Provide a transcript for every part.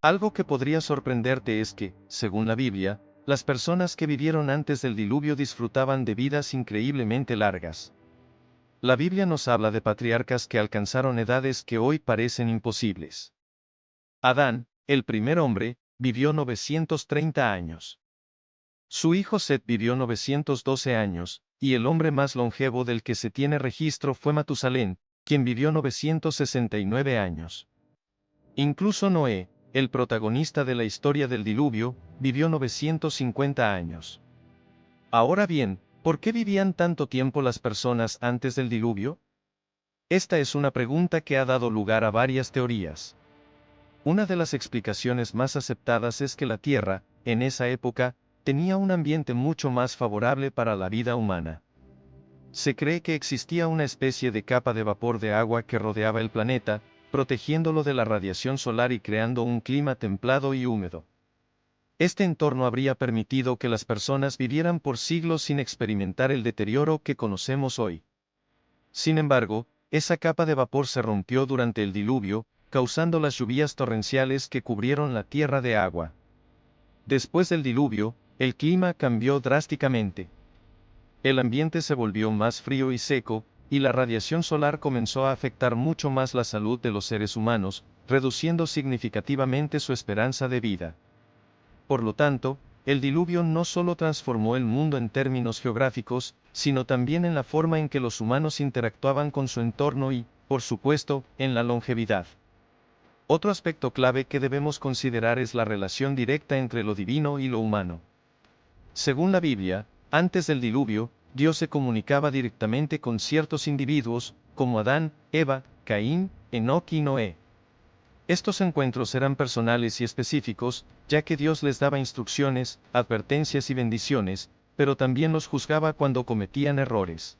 Algo que podría sorprenderte es que, según la Biblia, las personas que vivieron antes del diluvio disfrutaban de vidas increíblemente largas. La Biblia nos habla de patriarcas que alcanzaron edades que hoy parecen imposibles. Adán, el primer hombre, vivió 930 años. Su hijo Set vivió 912 años, y el hombre más longevo del que se tiene registro fue Matusalén, quien vivió 969 años. Incluso Noé, el protagonista de la historia del diluvio, vivió 950 años. Ahora bien, ¿por qué vivían tanto tiempo las personas antes del diluvio? Esta es una pregunta que ha dado lugar a varias teorías. Una de las explicaciones más aceptadas es que la Tierra, en esa época, tenía un ambiente mucho más favorable para la vida humana. Se cree que existía una especie de capa de vapor de agua que rodeaba el planeta, protegiéndolo de la radiación solar y creando un clima templado y húmedo. Este entorno habría permitido que las personas vivieran por siglos sin experimentar el deterioro que conocemos hoy. Sin embargo, esa capa de vapor se rompió durante el diluvio, causando las lluvias torrenciales que cubrieron la tierra de agua. Después del diluvio, el clima cambió drásticamente. El ambiente se volvió más frío y seco, y la radiación solar comenzó a afectar mucho más la salud de los seres humanos, reduciendo significativamente su esperanza de vida. Por lo tanto, el diluvio no solo transformó el mundo en términos geográficos, sino también en la forma en que los humanos interactuaban con su entorno y, por supuesto, en la longevidad. Otro aspecto clave que debemos considerar es la relación directa entre lo divino y lo humano. Según la Biblia, antes del diluvio, Dios se comunicaba directamente con ciertos individuos, como Adán, Eva, Caín, Enoc y Noé. Estos encuentros eran personales y específicos, ya que Dios les daba instrucciones, advertencias y bendiciones, pero también los juzgaba cuando cometían errores.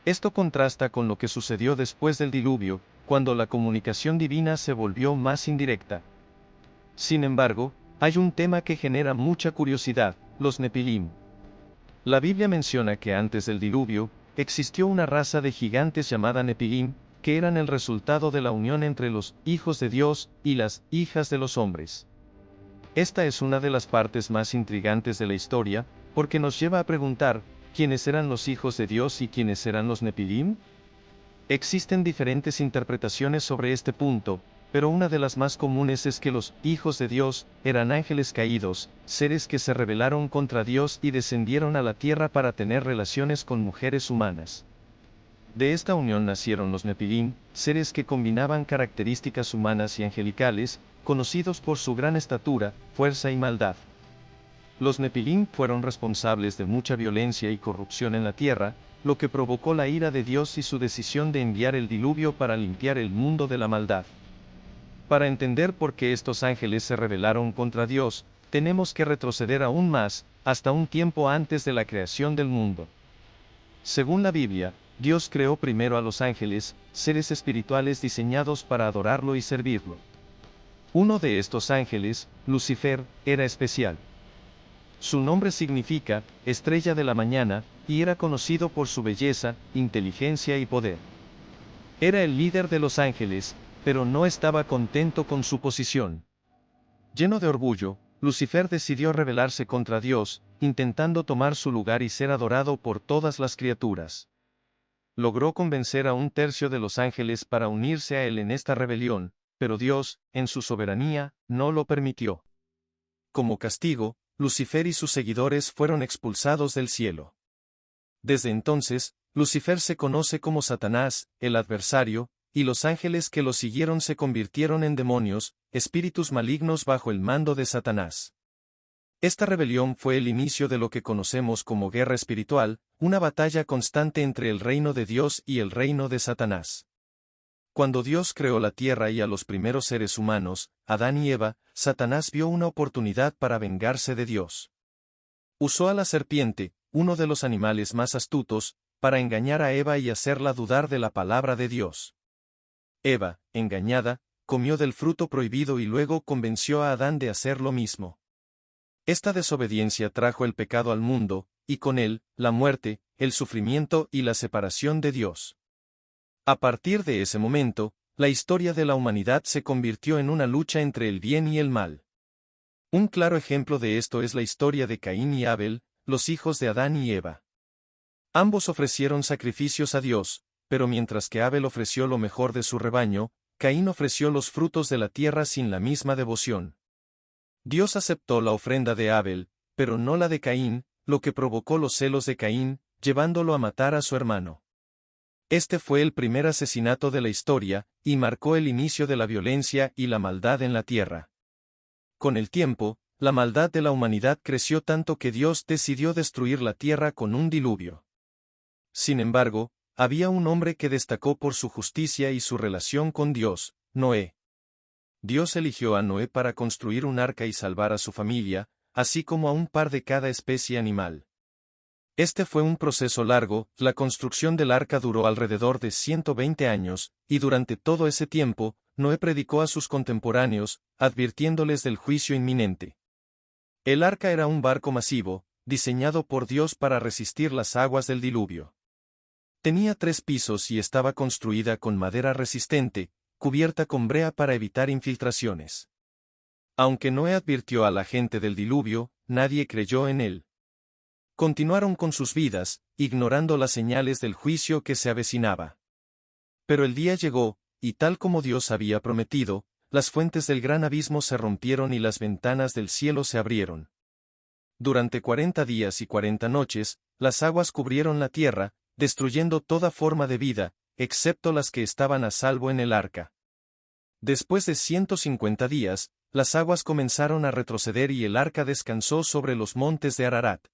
Esto contrasta con lo que sucedió después del diluvio, cuando la comunicación divina se volvió más indirecta. Sin embargo, hay un tema que genera mucha curiosidad: los Nepilim. La Biblia menciona que antes del diluvio, existió una raza de gigantes llamada Nepilim, que eran el resultado de la unión entre los hijos de Dios y las hijas de los hombres. Esta es una de las partes más intrigantes de la historia, porque nos lleva a preguntar, ¿quiénes eran los hijos de Dios y quiénes eran los Nepilim? Existen diferentes interpretaciones sobre este punto, pero una de las más comunes es que los hijos de Dios eran ángeles caídos, seres que se rebelaron contra Dios y descendieron a la tierra para tener relaciones con mujeres humanas. De esta unión nacieron los Nepilim, seres que combinaban características humanas y angelicales, conocidos por su gran estatura, fuerza y maldad. Los Nepilim fueron responsables de mucha violencia y corrupción en la tierra, lo que provocó la ira de Dios y su decisión de enviar el diluvio para limpiar el mundo de la maldad. Para entender por qué estos ángeles se rebelaron contra Dios, tenemos que retroceder aún más, hasta un tiempo antes de la creación del mundo. Según la Biblia, Dios creó primero a los ángeles, seres espirituales diseñados para adorarlo y servirlo. Uno de estos ángeles, Lucifer, era especial. Su nombre significa estrella de la mañana, y era conocido por su belleza, inteligencia y poder. Era el líder de los ángeles, pero no estaba contento con su posición. Lleno de orgullo, Lucifer decidió rebelarse contra Dios, intentando tomar su lugar y ser adorado por todas las criaturas. Logró convencer a un tercio de los ángeles para unirse a él en esta rebelión, pero Dios, en su soberanía, no lo permitió. Como castigo, Lucifer y sus seguidores fueron expulsados del cielo. Desde entonces, Lucifer se conoce como Satanás, el adversario, y los ángeles que lo siguieron se convirtieron en demonios, espíritus malignos bajo el mando de Satanás. Esta rebelión fue el inicio de lo que conocemos como guerra espiritual, una batalla constante entre el reino de Dios y el reino de Satanás. Cuando Dios creó la tierra y a los primeros seres humanos, Adán y Eva, Satanás vio una oportunidad para vengarse de Dios. Usó a la serpiente, uno de los animales más astutos, para engañar a Eva y hacerla dudar de la palabra de Dios. Eva, engañada, comió del fruto prohibido y luego convenció a Adán de hacer lo mismo. Esta desobediencia trajo el pecado al mundo, y con él, la muerte, el sufrimiento y la separación de Dios. A partir de ese momento, la historia de la humanidad se convirtió en una lucha entre el bien y el mal. Un claro ejemplo de esto es la historia de Caín y Abel, los hijos de Adán y Eva. Ambos ofrecieron sacrificios a Dios, pero mientras que Abel ofreció lo mejor de su rebaño, Caín ofreció los frutos de la tierra sin la misma devoción. Dios aceptó la ofrenda de Abel, pero no la de Caín, lo que provocó los celos de Caín, llevándolo a matar a su hermano. Este fue el primer asesinato de la historia, y marcó el inicio de la violencia y la maldad en la tierra. Con el tiempo, la maldad de la humanidad creció tanto que Dios decidió destruir la tierra con un diluvio. Sin embargo, había un hombre que destacó por su justicia y su relación con Dios, Noé. Dios eligió a Noé para construir un arca y salvar a su familia, así como a un par de cada especie animal. Este fue un proceso largo, la construcción del arca duró alrededor de 120 años, y durante todo ese tiempo, Noé predicó a sus contemporáneos, advirtiéndoles del juicio inminente. El arca era un barco masivo, diseñado por Dios para resistir las aguas del diluvio. Tenía 3 pisos y estaba construida con madera resistente, cubierta con brea para evitar infiltraciones. Aunque Noé advirtió a la gente del diluvio, nadie creyó en él. Continuaron con sus vidas, ignorando las señales del juicio que se avecinaba. Pero el día llegó, y tal como Dios había prometido, las fuentes del gran abismo se rompieron y las ventanas del cielo se abrieron. Durante 40 días y 40 noches, las aguas cubrieron la tierra, destruyendo toda forma de vida, excepto las que estaban a salvo en el arca. Después de 150 días, las aguas comenzaron a retroceder y el arca descansó sobre los montes de Ararat.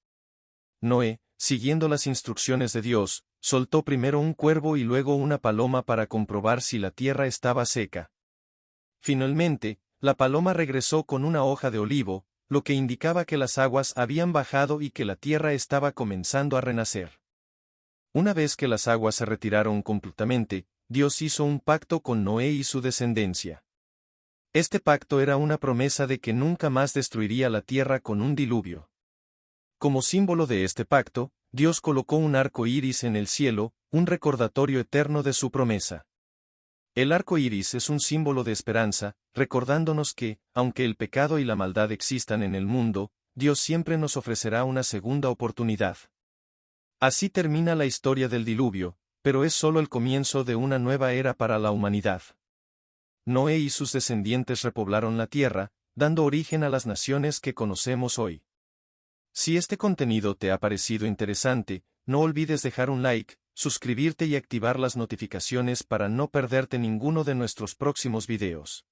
Noé, siguiendo las instrucciones de Dios, soltó primero un cuervo y luego una paloma para comprobar si la tierra estaba seca. Finalmente, la paloma regresó con una hoja de olivo, lo que indicaba que las aguas habían bajado y que la tierra estaba comenzando a renacer. Una vez que las aguas se retiraron completamente, Dios hizo un pacto con Noé y su descendencia. Este pacto era una promesa de que nunca más destruiría la tierra con un diluvio. Como símbolo de este pacto, Dios colocó un arco iris en el cielo, un recordatorio eterno de su promesa. El arco iris es un símbolo de esperanza, recordándonos que, aunque el pecado y la maldad existan en el mundo, Dios siempre nos ofrecerá una segunda oportunidad. Así termina la historia del diluvio, pero es solo el comienzo de una nueva era para la humanidad. Noé y sus descendientes repoblaron la tierra, dando origen a las naciones que conocemos hoy. Si este contenido te ha parecido interesante, no olvides dejar un like, suscribirte y activar las notificaciones para no perderte ninguno de nuestros próximos videos.